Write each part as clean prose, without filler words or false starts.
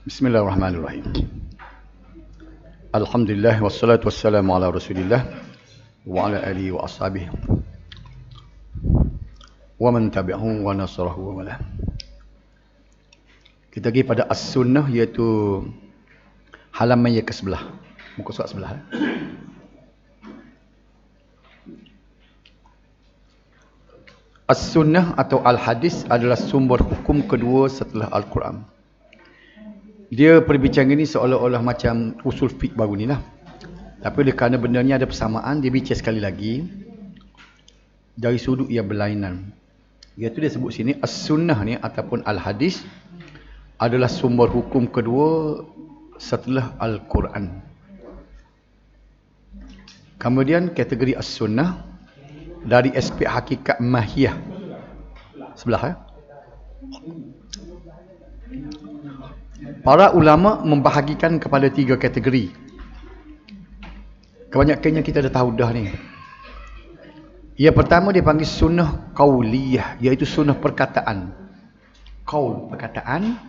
Bismillahirrahmanirrahim. Alhamdulillah wassalatu wassalamu ala Rasulillah wa ala alihi wa ashabihi wa man tabi'ahu wa nasarahu wa wala. Kita pergi pada as-sunnah, iaitu halaman yang ke-11. Muka surat sebelah. As-sunnah atau al-hadis adalah sumber hukum kedua setelah Al-Quran. Dia perbincangan ini seolah-olah macam usul fiqh baru ni lah. Tapi oleh kerana benda ni ada persamaan, dia bincang sekali lagi dari sudut yang berlainan. Iaitu dia sebut sini, as-sunnah ni ataupun al-hadis adalah sumber hukum kedua setelah Al-Quran. Kemudian kategori as-sunnah dari aspek hakikat mahiyah. Sebelah Para ulama membahagikan kepada 3 kategori. Kebanyakannya kita dah tahu dah ni. Yang pertama dia panggil sunnah qauliyah, iaitu sunnah perkataan. Qaul, perkataan,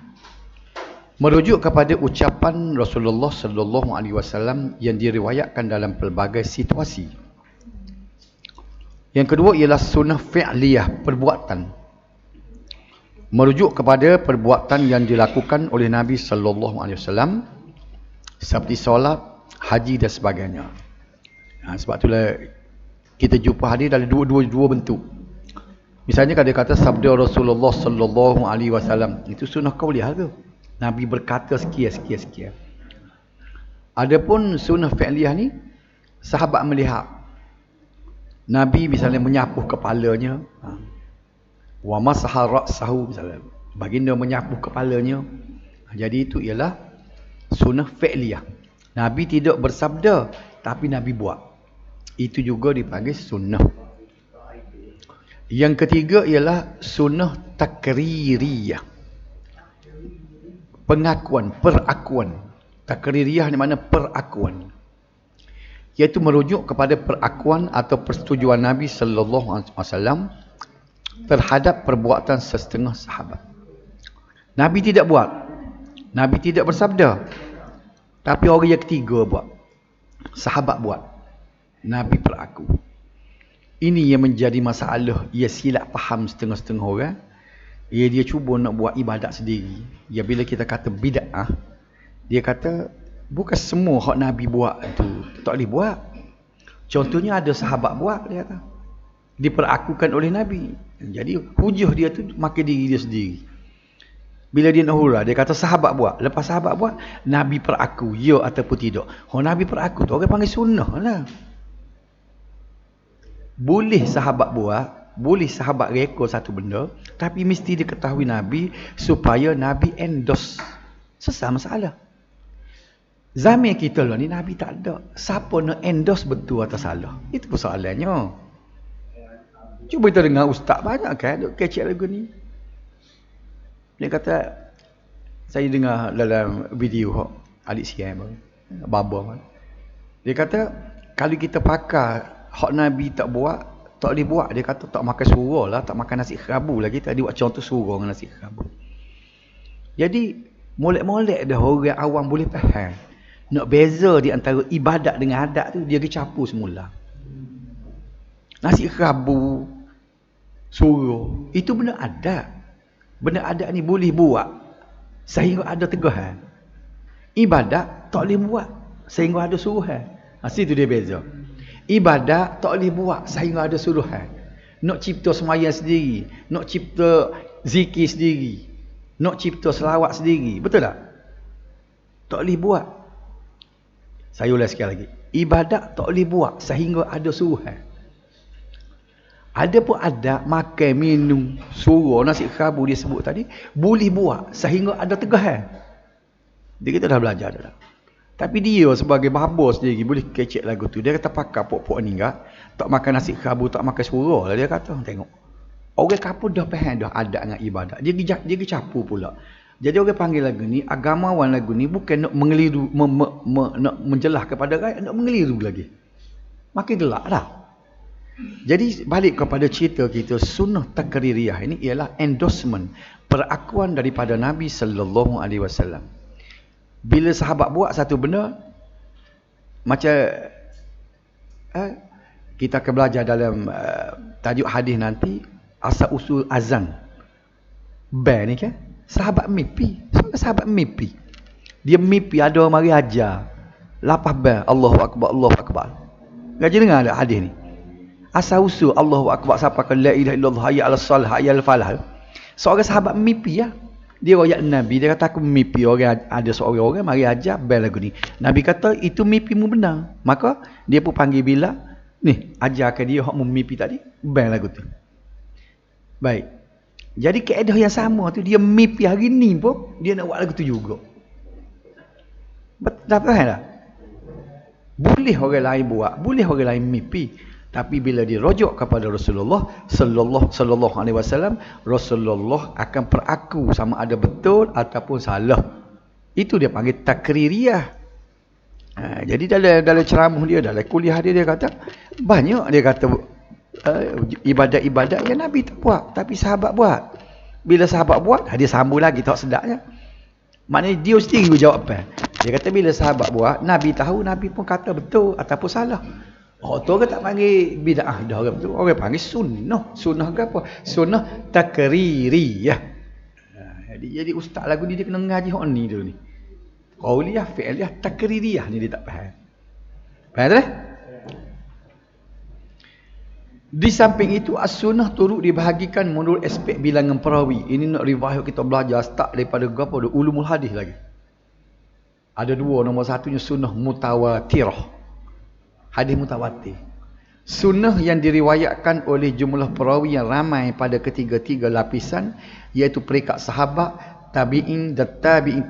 merujuk kepada ucapan Rasulullah sallallahu alaihi wasallam yang diriwayatkan dalam pelbagai situasi. Yang kedua ialah sunnah fi'liyah, perbuatan, merujuk kepada perbuatan yang dilakukan oleh Nabi sallallahu alaihi wasallam seperti solat, haji dan sebagainya. Sebab itulah kita jumpa hadis dalam dua bentuk. Misalnya kalau dia kata sabda Rasulullah sallallahu alaihi wasallam, itu sunnah qauliyah tu. Nabi berkata sekian. Adapun sunnah fi'liyah ni, sahabat melihat Nabi misalnya menyapu kepalanya, wa masaha ra'sahu, misalnya baginda menyapu kepalanya. Jadi itu ialah sunnah fi'liyah. Nabi tidak bersabda tapi Nabi buat. Itu juga dipanggil sunnah. Yang ketiga ialah sunnah takririyah. Pengakuan, perakuan. Takririyah ni mana perakuan. Iaitu merujuk kepada perakuan atau persetujuan Nabi sallallahu alaihi wasallam terhadap perbuatan setengah sahabat. Nabi tidak buat, Nabi tidak bersabda, tapi orang yang ketiga buat, sahabat buat, Nabi peraku. Ini yang menjadi masalah. Ia silap faham setengah-setengah orang. Dia cuba nak buat ibadat sendiri. Ya, bila kita kata bid'ah, dia kata bukan semua hak Nabi buat tu tak boleh buat. Contohnya ada sahabat buat, dia kata diperakukan oleh Nabi. Jadi hujah dia tu makan diri dia sendiri. Bila dia nak hurah, dia kata sahabat buat. Lepas sahabat buat, Nabi peraku, ya ataupun tidak. Nabi peraku tu orang panggil sunnah lah. Boleh sahabat buat, boleh sahabat rekod satu benda, tapi mesti diketahui Nabi supaya Nabi endorse. Selesai masalah. Zaman kita lah ni Nabi tak ada. Siapa nak endorse betul atau salah? Itu persoalannya. Cuba kita dengar ustaz banyak kan duk kecek lagu ni. Dia kata, saya dengar dalam video Alik Siam Baba. Dia kata kalau kita pakai hak Nabi tak buat, tak boleh buat. Dia kata tak makan surah lah, tak makan nasi kerabu lah kita. Dia buat contoh surah dengan nasi kerabu. Jadi molek-molek dah orang awam boleh faham. Nak beza di antara ibadat dengan adat tu, dia kecapu semula. Nasi kerabu, surah, itu benda adat. Benda adat ni boleh buat sehingga ada tegahan. Ibadat tak boleh buat sehingga ada suruhan. Situ dia beza. Ibadat tak boleh buat sehingga ada suruhan. Nak cipta sembahyang sendiri, nak cipta zikir sendiri, nak cipta selawat sendiri, betul tak? Tak boleh buat. Saya ulang sekali lagi. Ibadat tak boleh buat sehingga ada suruhan. Ada pun ada makan, minum, surah, nasi kerabu dia sebut tadi, boleh buat sehingga ada tegahan. Dia kita dah belajar dah. Tapi dia sebagai baba sendiri boleh kecek lagu tu. Dia kata pakar pok-pok ni tak makan nasi kerabu, tak makan surah lah dia kata. Tengok. Orang kapur dah faham dah adat dengan ibadat. Dia kecapu pula. Jadi orang panggil lagu ni, agamawan lagu ni bukan nak mengeliru, nak menjelah kepada rakyat, nak mengeliru lagi. Makin gelak dah. Jadi balik kepada cerita kita, sunnah takririyah ini ialah endorsement, perakuan daripada Nabi sallallahu alaihi wasallam. Bila sahabat buat satu benda, macam kita akan belajar dalam tajuk hadis nanti, asal usul azan. Bel ni kan, sahabat mimpi. Sahabat mimpi. Dia mimpi ada orang mari ajar. Lapas bel, Allahu Akbar, Allahu Akbar. Gaji dengar ada hadis ni. Asal usul Allahu Akbar sampai ke la ilaha illallah hayya 'alas salah hayya 'alal falah. Seorang sahabat mimpi ya. Dia royak Nabi, dia kata aku mimpi orang, ada seorang orang mari ajar bel lagu ni. Nabi kata itu mimpimu benar. Maka dia pun panggil Bilal, ni ajarkan dia hak mimpi tadi, bel lagu tu. Baik. Jadi kaedah yang sama tu, dia mimpi hari ni pun dia nak buat lagu tu juga. Betul tak? Boleh orang lain buat, boleh orang lain mimpi. Tapi bila dirujuk kepada Rasulullah sallallahu alaihi wasallam, Rasulullah akan peraku sama ada betul ataupun salah. Itu dia panggil takririyah. Jadi dalam ceramah dia, dalam kuliah dia kata banyak, dia kata ibadat-ibadat yang Nabi tak buat tapi sahabat buat. Bila sahabat buat, dia sambung lagi tak sedapnya. Maknanya dia sendiri jawab apa? Dia kata bila sahabat buat, Nabi tahu, Nabi pun kata betul ataupun salah. Tu orang tak panggil bid'ah dah orang tu. Orang panggil sunnah. Sunnah ke apa? Sunnah takririyah. Jadi ustaz lagu ni dia kena ngaji hak ni dulu ni. Qauliyah, fi'liyah, takririyah ni dia tak faham. Faham tak? Di samping itu as-sunnah turut dibahagikan menurut aspek bilangan perawi. Ini nak riwayat kita belajar start daripada apa? Ulumul hadis lagi. Ada dua, nombor satunya sunnah mutawatirah. Hadis mutawatir. Sunnah yang diriwayatkan oleh jumlah perawi yang ramai pada ketiga-tiga lapisan, iaitu peringkat sahabat, tabi'in dan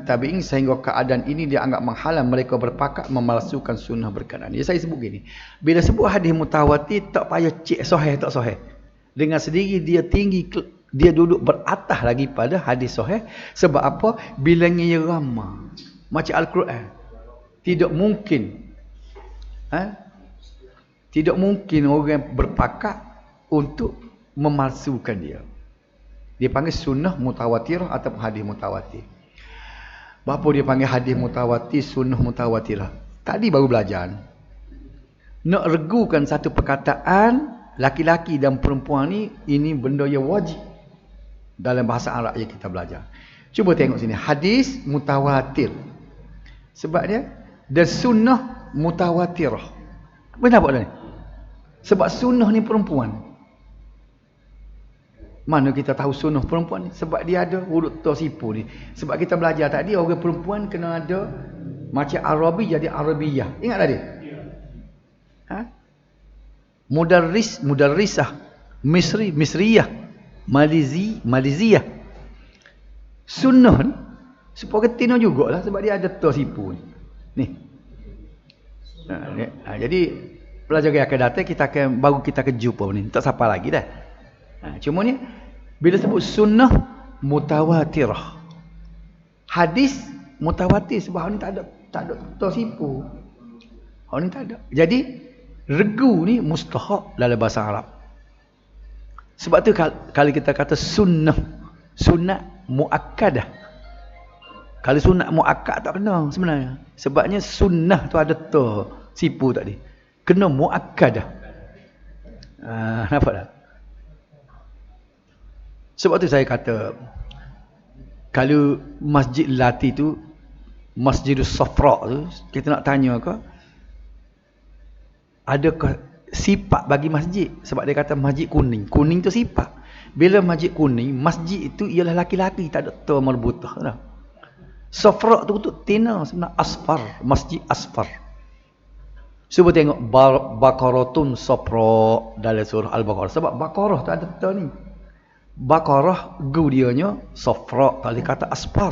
tabi'in sehingga keadaan ini dianggap menghalang mereka berpakat memalsukan sunnah berkenaan. Jadi saya sebut gini, bila sebut hadis mutawatir tak payah cek sahih tak sahih. Dengan sendiri dia tinggi, dia duduk beratas lagi pada hadis sahih. Sebab apa? Bilangnya ramai. Macam Al-Quran. Tidak mungkin tidak mungkin orang berpakat untuk memalsukan dia. Dia panggil sunnah mutawatirah ataupun hadis mutawatir. Berapa dia panggil hadis mutawatir, sunnah mutawatirah? Tadi baru belajar. Nak regukan satu perkataan, laki-laki dan perempuan ni, ini benda yang wajib dalam bahasa Arab yang kita belajar. Cuba tengok sini, hadis mutawatir. Sebab dia, dan sunnah mutawatirah. Kenapa ni? Sebab sunnah ni perempuan. Mana kita tahu sunnah perempuan ni? Sebab dia ada huruf tosipu ni. Sebab kita belajar tadi, orang perempuan kena ada macam Arabi jadi Arabiyah. Ingat tadi? Mudarrisah, Misri, Misriyah, Maliziyah. Sunnah ni supaya ketina jugalah sebab dia ada tosipu ni. Jadi pelajar yang akan datang kita akan jumpa ni. Tak siapa lagi dah. Cuma ni bila sebut sunnah mutawatirah, hadis mutawatir, sebab hak ni tak ada tersipu. Hak ni tak ada. Jadi regu ni mustahak dalam bahasa Arab. Sebab tu kalau kita kata sunnah muakkadah. Kalau sunat muakkad tak kena sebenarnya. Sebabnya sunnah tu ada tersipu tadi. Kena muakkadah. Nampak tak? Sebab tu saya kata, kalau Masjid Lati tu, Masjidus Safra tu, kita nak tanya ke, adakah sifat bagi masjid? Sebab dia kata masjid kuning. Kuning tu sifat. Bila masjid kuning, masjid itu ialah laki-laki, tak ada tu merbutah. Dah. Safra tu tina sebenarnya asfar, masjid asfar. Cuba tengok Baqaratun Safra dalam surah Al-Baqarah. Sebab Baqarah tu ada tu ni. Baqarah gudianya Safra, kalau kata asfar.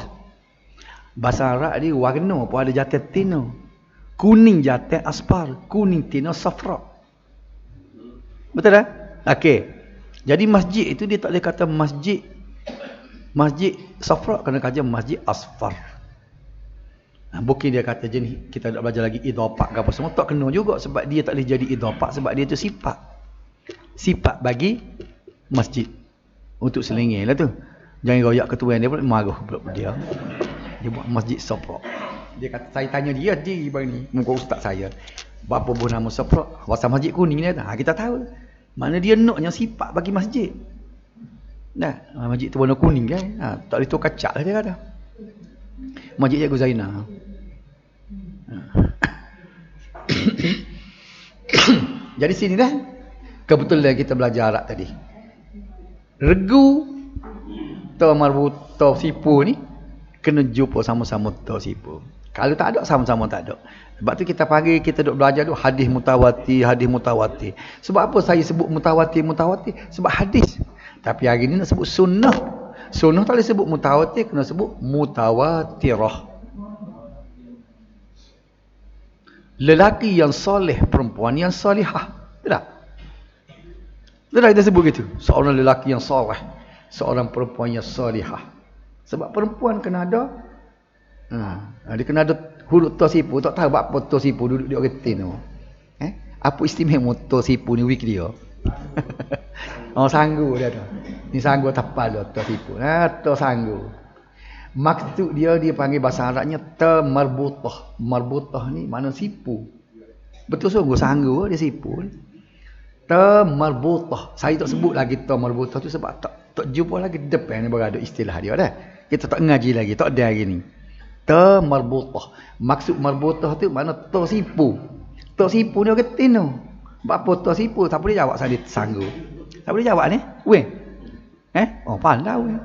Bahasa Arab dia warna pun ada jatuh tina. Kuning jatuh asfar, kuning tina Safra. Betul tak? Okey. Jadi masjid itu dia tak boleh kata masjid Safra, kena kaji masjid asfar. Bukan dia kata jenis kita nak belajar lagi idhafah ke apa semua, tak kena juga sebab dia tak boleh jadi idhafah sebab dia tu sifat bagi masjid. Untuk selingih lah tu. Jangan royak ketua dia pun marah pula dia. Dia buat masjid Safra. Dia kata, saya tanya dia bang ni, muka ustaz saya. Berapa buah nama Safra? Kawasan Masjid Kuning ni. Kita tahu. Mana dia naknya sifat bagi masjid. Nah, masjid tu warna kuning kan. Tak boleh tu kacak lah dia kata. Masjid Cikgu Zainal. Jadi sini dah. Kebetulan kita belajar Arab tadi. Regu ta marbut ta sipu ni kena jumpa sama-sama ta sipu. Kalau tak ada sama-sama tak ada. Sebab tu kita panggil, kita duk belajar tu hadis mutawatir. Sebab apa saya sebut mutawatir? Sebab hadis. Tapi hari ni nak sebut sunnah. Sunnah tak boleh sebut mutawatir, kena sebut mutawatirah. Lelaki yang soleh, perempuan yang solihah. Tak? Tak kita sebut gitu. Seorang lelaki yang soleh, seorang perempuan yang solihah. Sebab perempuan kena ada dia kena ada huruf tosipu. Tak tahu apa tosipu duduk di orgetin tu. Apa istimewa tosipu ni weekly dia? Sanggu dia tu. Ni sanggu tapal dia tosipu. Sanggu. Maksud dia panggil bahasa Arabnya marbutah. Marbutah ni mana sipu. Betul sungguh sanggu dia sipu. Marbutah. Saya tak sebut lagi marbutah tu sebab tak jumpa lagi depan ni berada istilah dia dah. Kita tak ngaji lagi, tak ada hari ni. Marbutah. Maksud marbutah tu mana sipu. Sipu ni ketin tu. Apa sipu? Tak boleh jawab saya sanggu. Tak boleh jawab ni. Weh. Pandai weh.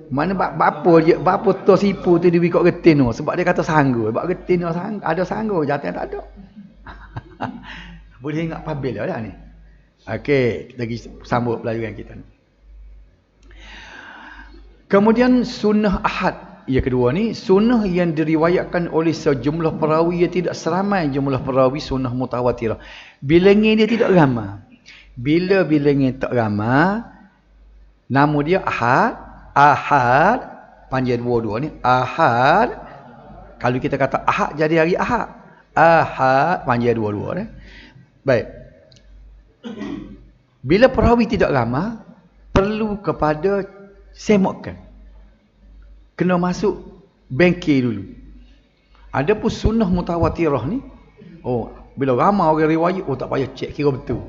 Mana apa sipu tu dia ikut ketin tu sebab dia kata sanggu. Sebab ketin tu ada sanggu, jatuh tak ada. Boleh ingat pabil dah ni. Okey, lagi sambung pelajaran kita ni. Kemudian sunnah ahad. Yang kedua ni, sunnah yang diriwayatkan oleh sejumlah perawi yang tidak seramai jumlah perawi sunnah mutawatirah. Bilangnya dia tidak ramai. Bila bilangnya tak ramai, nama dia ahad. Ahad, panjang dua-dua ni. Ahad, kalau kita kata ahad, jadi hari ahad. Ahad, panjang dua-dua ni. Baik. Bila perawi tidak ramai, perlu kepada semakkan. Kena masuk bengkel dulu. Ada pun sunnah mutawatirah ni. Bila ramai orang riwayat, tak payah cek kira betul.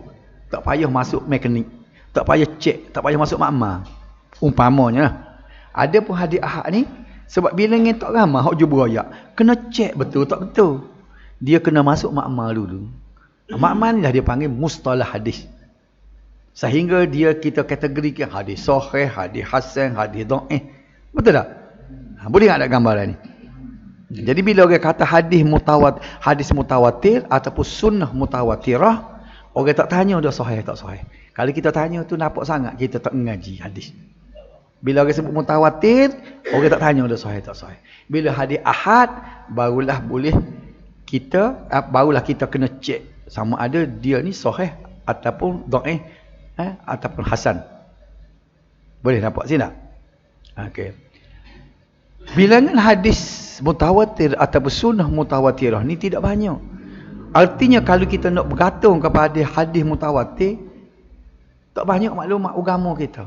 Tak payah masuk mekanik. Tak payah cek, tak payah masuk makmal. Umpamanya lah. Ada pun hadis ahad ni, sebab bila yang tak ramai hak jumpa ayat, kena cek betul tak betul. Dia kena masuk makmal dulu. Makmal ni dah dia panggil mustalah hadis. Sehingga kita kategorikan hadis sahih, hadis hasan, hadis dhaif. Betul tak? Boleh tak ada gambaran ni? Jadi bila orang kata hadis mutawatir ataupun sunnah mutawatirah, orang tak tanya dah sahih tak sahih. Kalau kita tanya tu nampak sangat kita tak mengaji hadis. Bila orang sebut mutawatir, orang tak tanya dah sahih tak sahih. Bila hadis ahad, barulah kita kena cek sama ada dia ni sahih ataupun dhaif ataupun hasan. Boleh nampak sini tak? Okey. Bilangan hadis mutawatir ataupun sunnah mutawatirah ni tidak banyak. Artinya kalau kita nak bergantung kepada hadis mutawatir, tak banyak maklumat agama kita.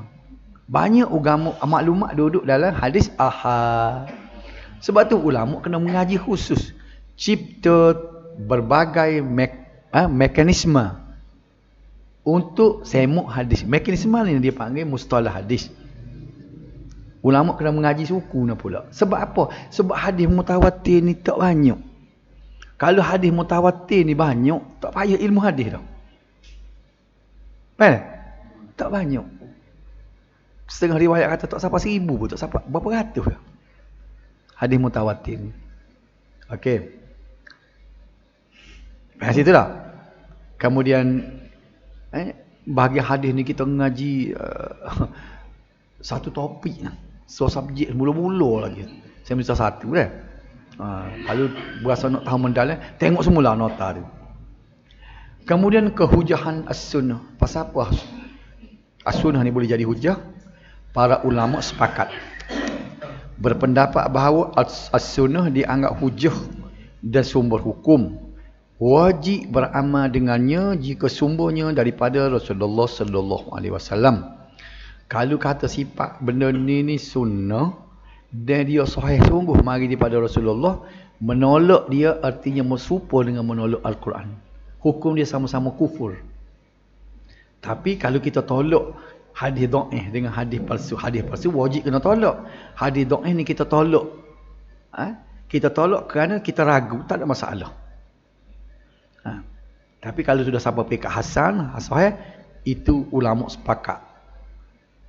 Banyak maklumat duduk dalam hadis ahad. Sebab tu ulama kena mengaji khusus. Cipta berbagai mekanisme untuk semuk hadis. Mekanisme ni dia panggil mustalah hadis. Ulama kena mengaji suku nak pula. Sebab apa? Sebab hadis mutawatir ni tak banyak. Kalau hadis mutawatir ni banyak, tak payah ilmu hadis dah. Faham? Tak banyak. Setengah riwayat kata tak sampai 1000 pun, tak sampai berapa ratus dah. Hadis mutawatir ni. Okey. Faham situ tak? Kemudian bahagian hadis ni kita mengaji satu topik lah. So subjek mula-mula lagi. Semester 1 dah. Kalau berasa nak tahu mendalam, tengok semula nota tu. Kemudian kehujahan as-sunnah. Pasal apa as-sunnah ni boleh jadi hujah? Para ulama sepakat berpendapat bahawa as-sunnah dianggap hujah dan sumber hukum. Wajib beramal dengannya jika sumbernya daripada Rasulullah sallallahu alaihi wasallam. Kalau kata sifat benda ni sunnah, dan dia sahih sungguh mari daripada Rasulullah, menolak dia artinya serupa dengan menolak Al-Quran. Hukum dia sama-sama kufur. Tapi kalau kita tolak hadis dhaif dengan hadis palsu wajib kena tolak. Hadis dhaif ni kita tolak. Kita tolak kerana kita ragu, tak ada masalah. Tapi kalau sudah sampai peringkat hasan, sahih, itu ulama sepakat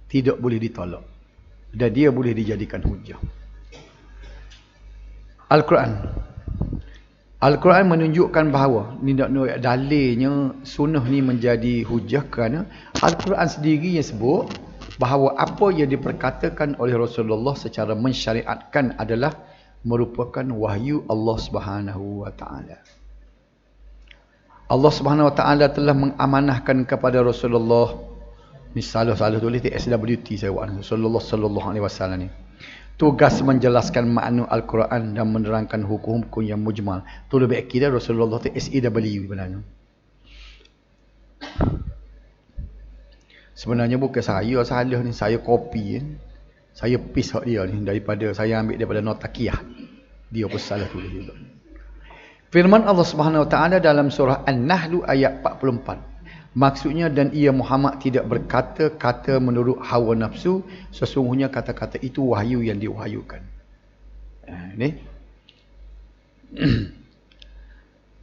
tidak boleh ditolak. Dan dia boleh dijadikan hujah. Al-Quran menunjukkan bahawa ni dalilnya sunnah ni menjadi hujah kerana Al-Quran sendiri yang sebut bahawa apa yang diperkatakan oleh Rasulullah secara mensyariatkan adalah merupakan wahyu Allah Subhanahu wa taala. Allah Subhanahu wa taala telah mengamanahkan kepada Rasulullah, ni salah tulis di SWT saya buat, Rasulullah sallallahu alaihi wasallam ni, tugas menjelaskan makna Al-Quran dan menerangkan hukum-hukum yang mujmal. Tu lebih akidah Rasulullah tu SAW sebenarnya. Sebenarnya bukan saya salah ni, saya copy saya paste hak dia ni daripada saya ambil daripada Notakiyah. Dia pun salah tulis juga. Firman Allah Subhanahu wa taala dalam surah An-Nahl ayat 44. Maksudnya, dan ia Muhammad tidak berkata-kata menurut hawa nafsu, sesungguhnya kata-kata itu wahyu yang diwahyukan. Ni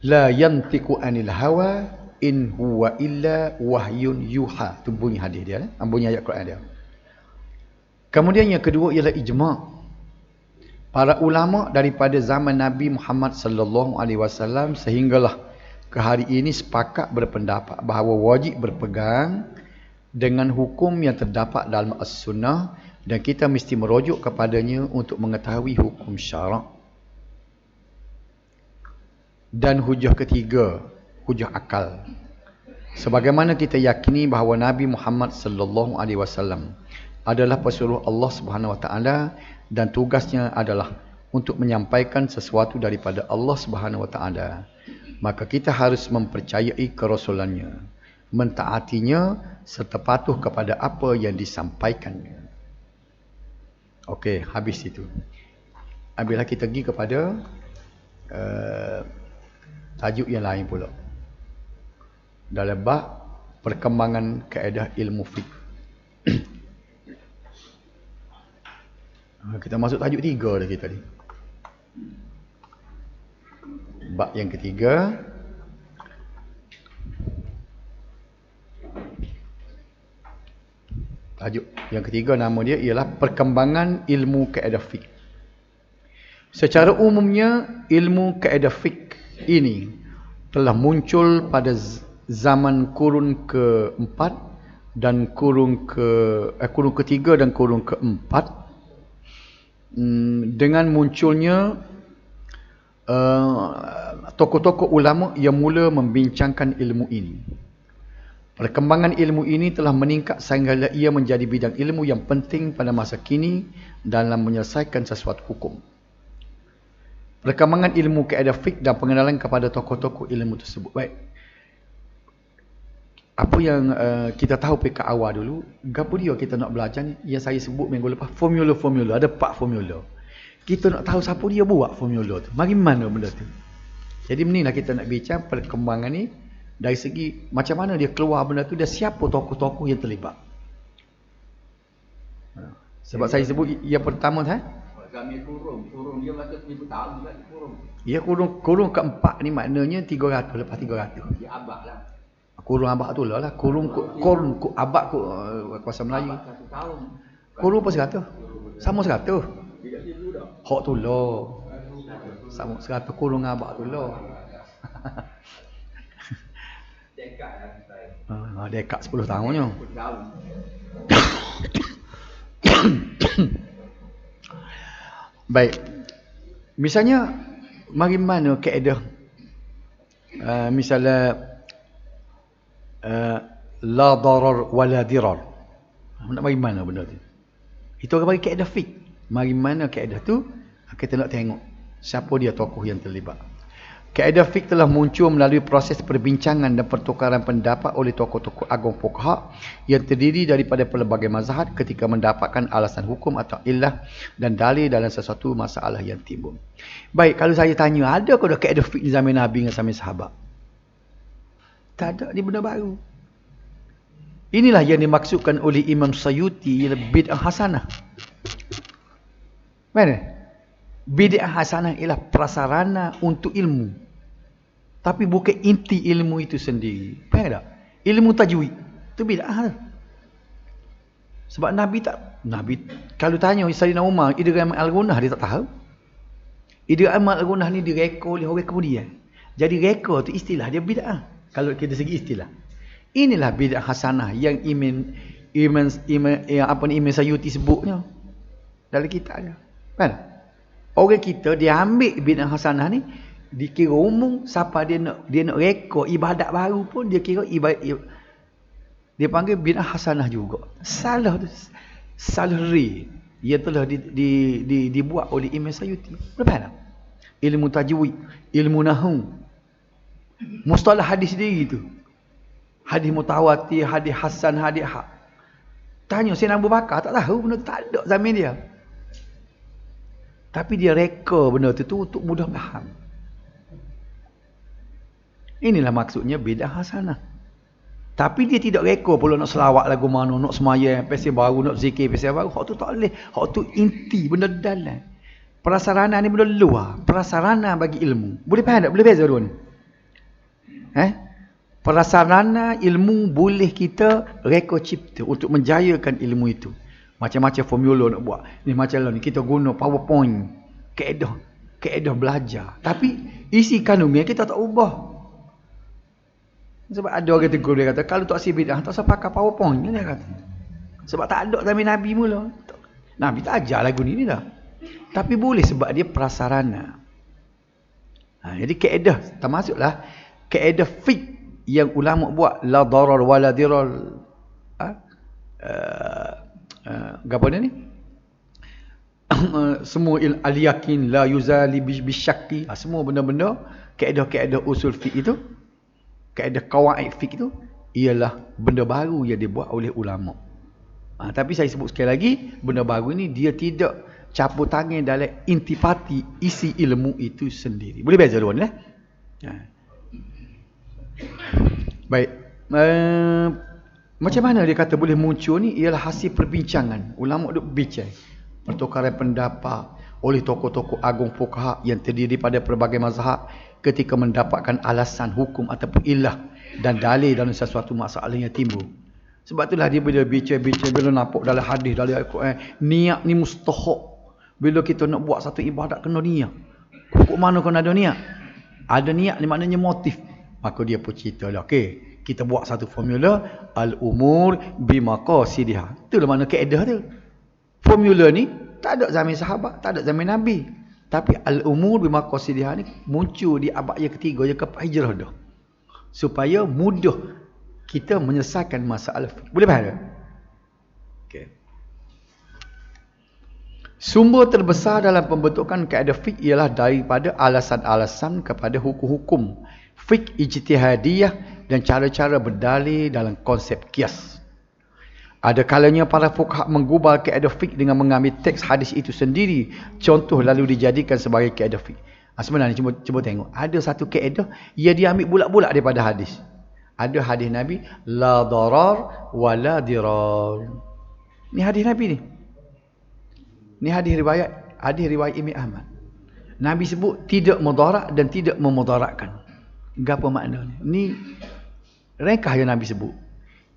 la yantiqu anil hawa in huwa illa wahyun yuha. Tu bunyi hadis dia, bunyi ayat Quran dia. Kemudian yang kedua ialah ijma'. Para ulama daripada zaman Nabi Muhammad sallallahu alaihi wasallam sehinggalah ke hari ini sepakat berpendapat bahawa wajib berpegang dengan hukum yang terdapat dalam As-Sunnah dan kita mesti merujuk kepadanya untuk mengetahui hukum syarak. Dan hujah ketiga, hujah akal. Sebagaimana kita yakini bahawa Nabi Muhammad sallallahu alaihi wasallam adalah pesuruh Allah Subhanahu wa taala dan tugasnya adalah untuk menyampaikan sesuatu daripada Allah Subhanahu wa taala, maka kita harus mempercayai kerasulannya, mentaatinya serta patuh kepada apa yang disampaikannya. Okey, habis itu. Apabila kita pergi kepada tajuk yang lain pula. Dalam bab perkembangan kaedah ilmu fiqh. Kita masuk tajuk 3 dah kita ni. Bab yang ketiga. Tajuk yang ketiga nama dia ialah perkembangan ilmu kaedah fiqh. Secara umumnya ilmu kaedah fiqh ini telah muncul pada zaman kurun keempat dan kurun ketiga dan kurun keempat. Dengan munculnya tokoh-tokoh ulama yang mula membincangkan ilmu ini. Perkembangan ilmu ini telah meningkat sehingga ia menjadi bidang ilmu yang penting pada masa kini dalam menyelesaikan sesuatu hukum. Perkembangan ilmu kaedah fiqh dan pengenalan kepada tokoh-tokoh ilmu tersebut. Baik. Apa yang kita tahu pekat awal dulu, gapo dia kita nak belajar ni, yang saya sebut minggu lepas, formula-formula, ada 4 formula. Kita nak tahu siapa dia buat formula tu, bagi mana benda tu. Jadi inilah kita nak bincang perkembangan ni dari segi macam mana dia keluar benda tu dan siapa tokoh-tokoh yang terlibat. Sebab saya sebut yang pertama kami kurung dia kata 1000 tahun juga kurung. Ya, kurung keempat ni maknanya 300 lepas 300. Dia abadlah. Kurung abad tu lah. Kurung abad kuasa Melayu. Kurung apa 100? Sama 100. Hak tu lah. Sama 100 kurung abad tu lah. Dekat 10 tahunnya. Baik. Misalnya mari mana kaedah misalnya la darar wala dirar. Nak bagi mana benda tu? Itu orang bagi kaedah fiqh. Mari mana kaedah tu? Kita nak tengok siapa dia tokoh yang terlibat. Kaedah fiqh telah muncul melalui proses perbincangan dan pertukaran pendapat oleh tokoh-tokoh agung fuqaha yang terdiri daripada pelbagai mazhab ketika mendapatkan alasan hukum atau illah dan dalil dalam sesuatu masalah yang timbul. Baik, kalau saya tanya, ada ke kaedah fiqh di zaman Nabi dengan zaman sahabat? Tak ada, ni benda baru. Inilah yang dimaksudkan oleh Imam Sayuti ialah bid'ah hasanah. Mana? Bid'ah hasanah ialah prasarana untuk ilmu. Tapi bukan inti ilmu itu sendiri. Faham tak? Ilmu tajwid. Itu bid'ah. Sebab Nabi kalau tanya Sayyidina Umar, idgham al-gunah, dia tak tahu. Idgham al-gunah ni direka oleh orang kemudian. Jadi reka tu istilah dia bid'ah. Kalau kita segi istilah. Inilah bid'ah hasanah yang Imam Sayuti sebutnya dalam kitabnya. Kan? Orang kita dia ambil bid'ah hasanah ni dikira umum, siapa dia nak reka ibadat baru pun dia kira ibadat, dia panggil bid'ah hasanah juga. Salah tu. Salah ia telah dibuat oleh Imam Sayuti. Berapa? Ilmu tajwid, ilmu nahwu, mustalah hadis sendiri tu. Hadis mutawatir, hadis hasan, hadis hak. Tanya Sayyidina Abu Bakar, tak tahu, benda tu tak ada zaman dia. Tapi dia reka benda tu untuk mudah faham. Inilah maksudnya bid'ah hasanah. Tapi dia tidak reka pula nak selawat lagu mana, nak semayang, pasal baru, nak zikir, pasal baru. Hak tu tak boleh. Hak tu inti, benda dalam. Prasarana ni benda luar. Prasarana bagi ilmu. Boleh faham tak? Boleh beza dua ni? Prasarana ilmu boleh kita reka cipta untuk menjayakan ilmu itu. Macam-macam formula nak buat. Ni macam lah ni, kita guna PowerPoint. Kaedah belajar. Tapi isi kandungnya kita tak ubah. Sebab ada orang tegur, dia kata, kalau tak si bid'ah, tak usah pakai PowerPoint. Dia kata. Sebab tak ada zaman Nabi mula. Nabi tak ajar lagu ni dah. Tapi boleh sebab dia prasarana. Jadi kaedah, termasuklah kaedah fiqh yang ulama buat. La darar wa la dirar. Apa ni? Semua al-yakin la yuzali bisyakki. Semua benda-benda, kaedah-kaedah usul fiqh itu, kaedah qawaid fiqh itu ialah benda baru yang dibuat oleh ulama. Tapi saya sebut sekali lagi, benda baru ni dia tidak campur tangan dalam intipati isi ilmu itu sendiri. Boleh beza dua ni lah. Baik. Macam mana dia kata boleh muncul ni? Ialah hasil perbincangan. Ulama duk bincang, pertukaran pendapat oleh tokoh-tokoh agung fuqaha yang terdiri pada pelbagai mazhab ketika mendapatkan alasan hukum ataupun illah dan dalil dalam sesuatu masalah yang timbul. Sebab itulah dia bila bincang-bincang, bila nampak dalam hadis, dalam Al-Quran, niat ni mustahak. Bila kita nak buat satu ibadat, kena niat. Hukum mana kena ada niat? Ada niat ni maknanya motif. Maka dia pun cerita lah, okey, kita buat satu formula, al-umur bimaqasidiha. Itulah makna kaedah tu. Formula ni tak ada zaman sahabat, tak ada zaman Nabi. Tapi al-umur bimaqasidiha ni muncul di abad yang ketiga, yang keempat hijrah dah. Supaya mudah kita menyelesaikan masalah. Boleh faham tak? Okey. Sumber terbesar dalam pembentukan kaedah fiqh ialah daripada alasan-alasan kepada hukum-hukum fiqh ijtihadiyah dan cara-cara berdalil dalam konsep qiyas. Ada kalanya para fuqaha menggubal kaedah fiqh dengan mengambil teks hadis itu sendiri, contoh lalu dijadikan sebagai kaedah fiqh. Sebenarnya cuba tengok, ada satu kaedah yang dia ambil bulat-bulat daripada hadis. Ada hadis Nabi, la darar wa la dirar. Ni hadis Nabi ni. Ni hadis riwayat Imam Ahmad. Nabi sebut tidak mudarat dan tidak memudaratkan. Apa makna ni? Ni rekah yang Nabi sebut.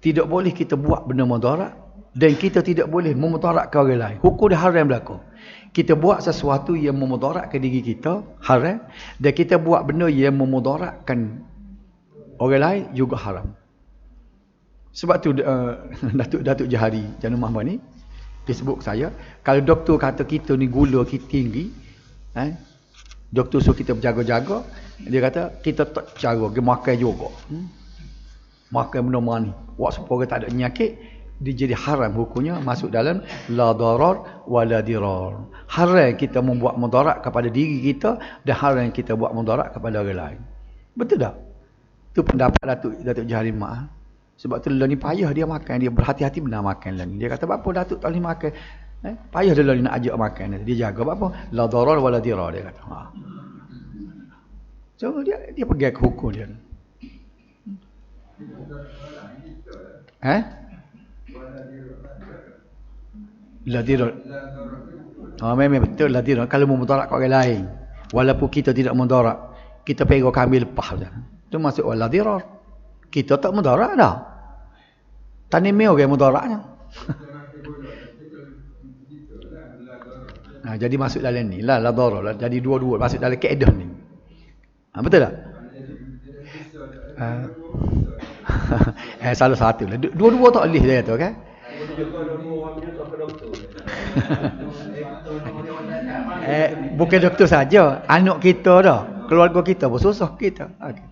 Tidak boleh kita buat benda mudarat dan kita tidak boleh memudaratkan orang lain. Hukum dia haram berlaku. Kita buat sesuatu yang memudaratkan diri kita, haram, dan kita buat benda yang memudaratkan orang lain juga haram. Sebab tu Datuk Jahari Janur Mahmud ni dia sebut saya, kalau doktor kata kita ni gula kita tinggi, doktor suruh kita berjaga-jaga, dia kata kita tak cara, dia makan juga. Makan benda manis. Buat supaya tak ada penyakit, dia jadi haram hukumnya masuk dalam la darar wala dirar. Haram kita membuat mudarat kepada diri kita dan haram kita buat mudarat kepada orang lain. Betul tak? Itu pendapat Datuk Jaharimah. Sebab tu lah ni payah dia makan, dia berhati-hati benar makan lah ni. Dia kata apa Datuk tak boleh makan. Payah dia lah ni nak ajak makan. Dia jaga apa? La darar wala dirar dia kata. Ha. So dia pegang ke hukum dia. La dirar. Memang betul la dirar kalau memudarat kat orang lain. Walaupun kita tidak mudarat, kita pegang kambing lepas je. Itu masuk la dirar. Kita tak mudarat dah. Tani meo orang mudaratnya. Nah, jadi masuk dalam ni la darar. Jadi dua-dua masuk dalam kaedah ni. Betul tak? Salah satu lah. Dua-dua tak boleh dia kata kan? Bukan doktor saja, anak kita dah, keluarga kita pun susah kita. Okay.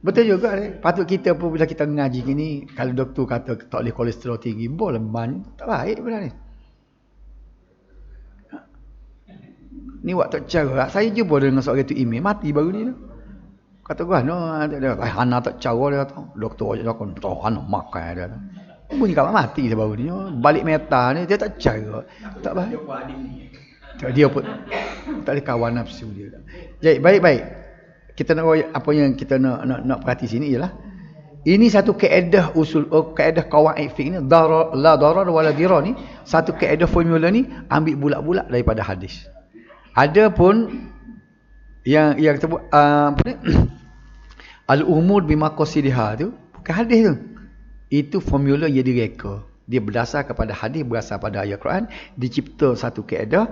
Betul juga ni. Patut kita pun bila kita ngaji gini, kalau doktor kata tak boleh kolesterol tinggi, boleh banyak, tak baik benda ni. Ni waktu cara, saya jumpa dengan seorang tu email mati baru ni tu. Kata gua Hana tak cara dia kata. Doktor aja kan tahu Hana makan dia. Bunyi kat mati dia baru ni. Balik meta ni dia tak cara. Tak baik. Dia pun tak ada kawan nafsu dia. Jadi baik-baik. Kita nak apa yang kita nak perhati sini ialah ini satu kaedah usul kaedah qawaid fiqh ni la darar wala dirar ni satu kaedah formula ni ambil bulat-bulat daripada hadis. Ada pun yang tersebut apa ni al-umur bimaqasidha tu bukan hadis tu. Itu formula yang direka. Dia berdasar kepada hadis, berdasar pada ayat Quran, dicipta satu kaedah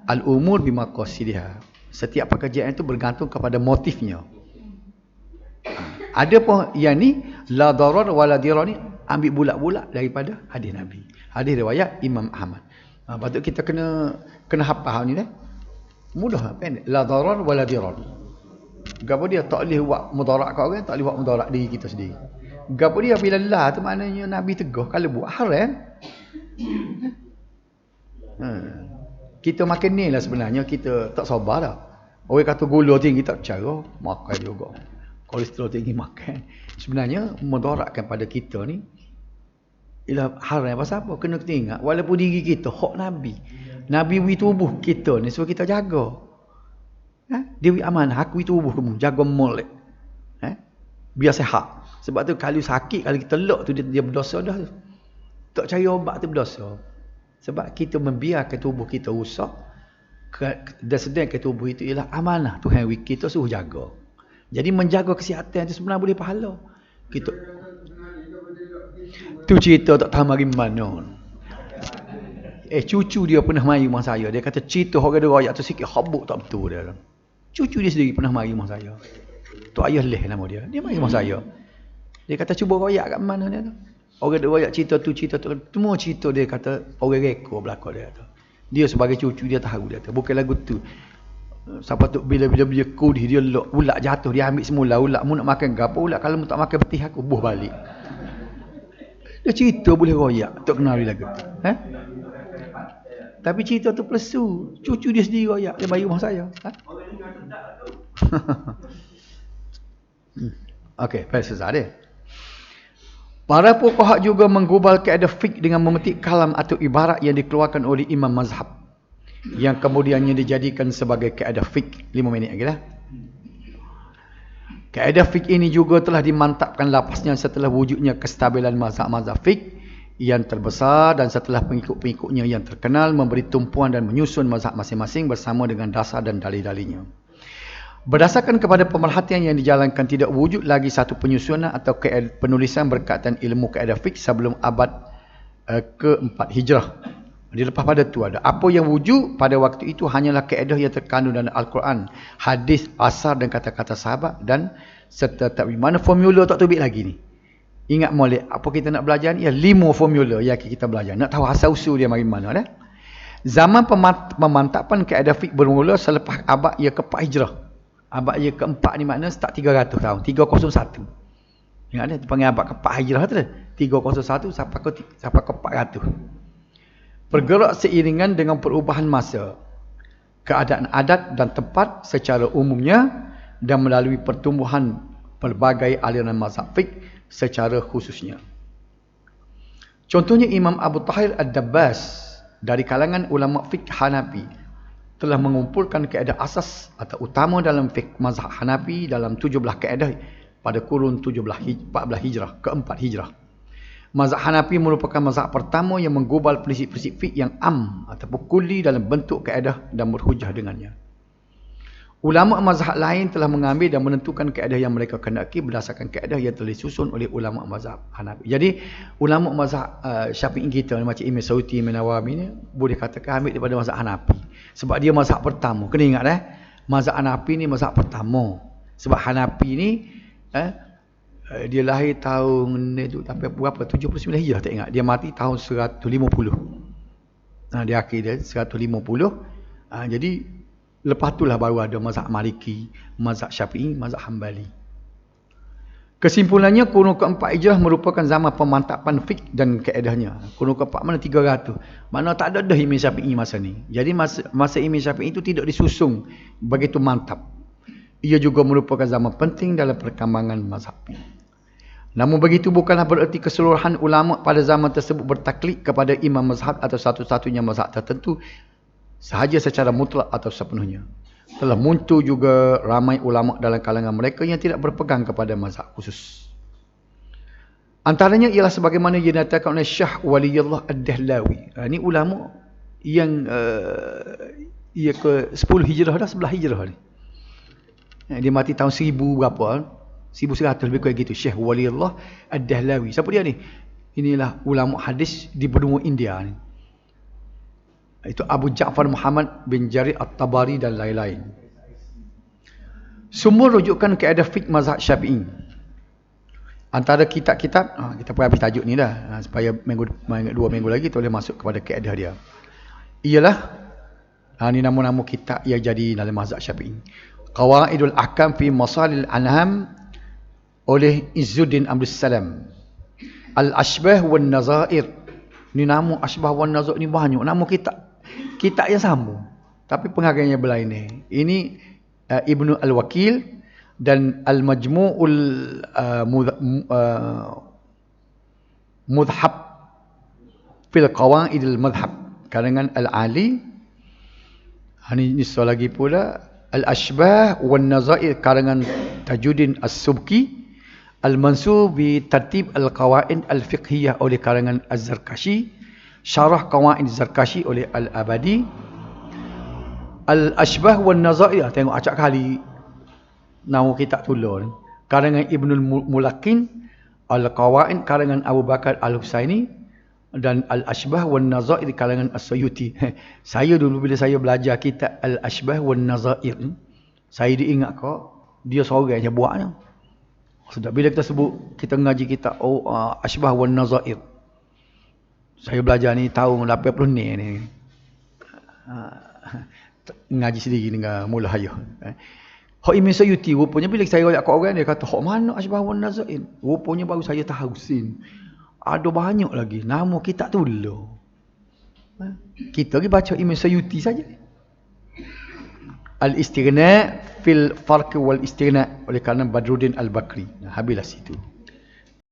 al-umur bimaqasidha. Setiap pekerjaan itu bergantung kepada motifnya. Ada pun yang ni la darar wala dirar ni ambil bulat-bulat daripada hadis Nabi. Hadis riwayat Imam Ahmad. Patut kita kena hafal ni dah. Mudah pendek. La darar wala dirar. Gapo dia tak boleh buat mudarat kat orang, tak boleh buat mudarat diri kita sendiri. Gapo dia bila la tu maknanya Nabi teguh kalau buat haram. Kita makan ni lah sebenarnya kita tak sabar dah. Orang kata gula tinggi tak cara, makan juga. Kolesterol tinggi makan. Sebenarnya mudaratkan pada kita ni ialah haram pasal apa? Kena kita ingat walaupun diri kita hak Nabi. Nabi wi tubuh kita ni supaya kita jaga. Dia wi amanah, aku wi tubuh kamu, jaga molek. Biar sihat. Sebab tu kalau sakit, kalau kita lek tu dia berdosa dah tu. Tak cari obat tu berdosa. Sebab kita membiarkan tubuh kita rosak dan sedangkan tubuh itu ialah amanah Tuhan wi kita suruh jaga. Jadi menjaga kesihatan itu sebenarnya boleh pahala. Kita tu cerita tak tahu mari mana. Cucu dia pernah mari rumah saya. Dia kata cerita orang dia royak tu sikit habuk tak betul dia. Cucu dia sendiri pernah mari rumah saya. Tu ayah leh nama dia. Dia mari rumah saya. Dia kata cuba royak kat mana dia tu. Orang dia royak cerita tu semua cerita dia kata orang reka belakang dia tu. Dia sebagai cucu dia tahu dia tu. Bukan lagu tu. Siapa tu bila kudih dia ulat jatuh dia ambil semula ulat mu nak makan gapo ulat kalau mu tak makan betih aku buh balik. Dia cerita boleh royak tak kenal lagu tu. Tapi cerita tu plesu. Cucu dia sendiri royak dia bagi rumah saya. Okey, selesai dia. Para fuqaha juga menggubal kaedah fiqh dengan memetik kalam atau ibarat yang dikeluarkan oleh imam mazhab yang kemudiannya dijadikan sebagai kaedah fiqh. 5 minit lagi lah. Kaedah fiqh ini juga telah dimantapkan lapasnya setelah wujudnya kestabilan mazhab-mazhab fiqh yang terbesar dan setelah pengikut-pengikutnya yang terkenal memberi tumpuan dan menyusun mazhab masing-masing bersama dengan dasar dan dalil-dalilnya. Berdasarkan kepada pemerhatian yang dijalankan tidak wujud lagi satu penyusunan atau penulisan berkaitan ilmu kaedah fiqh sebelum abad ke-4 Hijrah. Dilepas pada tu ada. Apa yang wujud pada waktu itu hanyalah kaedah yang terkandung dalam Al-Quran, hadis, asar dan kata-kata sahabat dan serta takwi. Mana formula tak terbit lagi ni. Ingat molek, apa kita nak belajar ni? 5 formula yang kita belajar. Nak tahu asal-usul dia mari mana dah. Zaman pemantapan kaedah fiqh bermula selepas abad yang ke-4 Hijrah. Abad yang ke-4 ni makna start 300 tahun, 301. Ingat dia dipanggil abad ke-4 Hijrah tu dah. 301 sampai ke 400. Bergerak seiringan dengan perubahan masa, keadaan adat dan tempat secara umumnya dan melalui pertumbuhan pelbagai aliran mazhab fiqh secara khususnya. Contohnya Imam Abu Tahir Ad-Dabbas dari kalangan ulama fiqh Hanafi telah mengumpulkan kaedah asas atau utama dalam fiqh mazhab Hanafi dalam 17 kaedah pada kurun 14 Hijrah, ke-4 Hijrah. Mazhab Hanafi merupakan mazhab pertama yang menggubal prinsip-prinsip fiqh yang am ataupun kulli dalam bentuk kaedah dan berhujah dengannya. Ulama mazhab lain telah mengambil dan menentukan kaedah yang mereka kendaki berdasarkan kaedah yang telah disusun oleh ulama mazhab Hanafi. Jadi ulama mazhab Syafi'i kita macam Imam Suyuti, Imam Nawawi ni boleh katakan ambil daripada mazhab Hanafi. Sebab dia mazhab pertama. Kena ingat mazhab Hanafi ni mazhab pertama. Sebab Hanafi ni dia lahir tahun ni tu tapi berapa? 79 Hijrah tak ingat. Dia mati tahun 150. Dia akhir dia 150. Jadi lepas itulah baru ada mazhab Maliki, mazhab Syafi'i, mazhab Hambali. Kesimpulannya, kurun ke-4 Hijrah merupakan zaman pemantapan fiqh dan kaedahnya. Kurun ke-4 mana 300. Mana tak ada dah Imam Syafi'i masa ni. Jadi masa Imam Syafi'i itu tidak disusung begitu mantap. Ia juga merupakan zaman penting dalam perkembangan mazhab. Namun begitu bukanlah bererti keseluruhan ulama pada zaman tersebut bertaklid kepada imam mazhab atau satu-satunya mazhab tertentu sahaja secara mutlak atau sepenuhnya. Telah muncul juga ramai ulama dalam kalangan mereka yang tidak berpegang kepada mazhab khusus. Antaranya ialah sebagaimana yang dinyatakan oleh Syekh Waliullah Ad-Dahlawi. Ini ulama yang ia ke 10 Hijrah dah, 11 Hijrah ni. Dia mati tahun 1000 berapa? 1100 lebih kurang gitu. Syekh Waliullah Ad-Dahlawi. Siapa dia ni? Inilah ulama hadis di benua India ni. Itu Abu Ja'far Muhammad bin Jarir At-Tabari dan lain-lain. Sumber rujukan kaedah fiqh mazhab Syafi'i. Antara kitab-kitab, kita pun habis tajuk ni dah, supaya dua minggu lagi kita boleh masuk kepada kaedah dia. Ialah, ni nama-nama kitab yang jadi dalam mazhab Syafi'i. Qawaidul Ahkam fi Masalil An'am oleh Izzuddin Abdus Salam. Al-Ashbah wan Nazair. Ni nama Ashbah wan Nazair ni banyak. Nama kitab yang sama. Tapi pengarangnya berlain. Ini Ibnu Al-Wakil dan Al-Majmu'ul Mudhab fil Qawaidil Madhab. Karangan Al-Ali. Ini soal lagi pula. Al-Ashbah wan Nazair karangan Tajuddin As-Subki. Al-Mansur bi Tartib Al-Qawaid Al-Fiqhiyah oleh karangan Az-Zarkashi. Syarah Qawaid Az-Zarkashi oleh Al-Abadi. Al-Ashbah wan Nazair, tengok acak kali nama kitab tulis. Karangan Ibnul Mulakin. Al-Qawaid karangan Abu Bakar Al-Husaini. Dan Al-Ashbah wan Nazair karangan As-Suyuti. Saya dulu bila saya belajar kitab Al-Ashbah wan Nazair, saya diingat kok dia seorang yang buatnya. Sudah bila kita sebut, kita ngaji kitab Ashbah wan Nazair. Saya belajar ni tahun 80 ni. Ngaji sendiri dengan mula hayah. Hak Imam Suyuti rupanya bila saya royak kat orang dia kata hak mana Ashbah wan Nazair. Rupanya baru saya tahu sin. Ada banyak lagi nama kitab tu dulu. Kita pergi baca Imam Suyuti saja. Al-Istighna fil Farq wal Istighna oleh kerana Badruddin Al-Bakri. Habislah situ.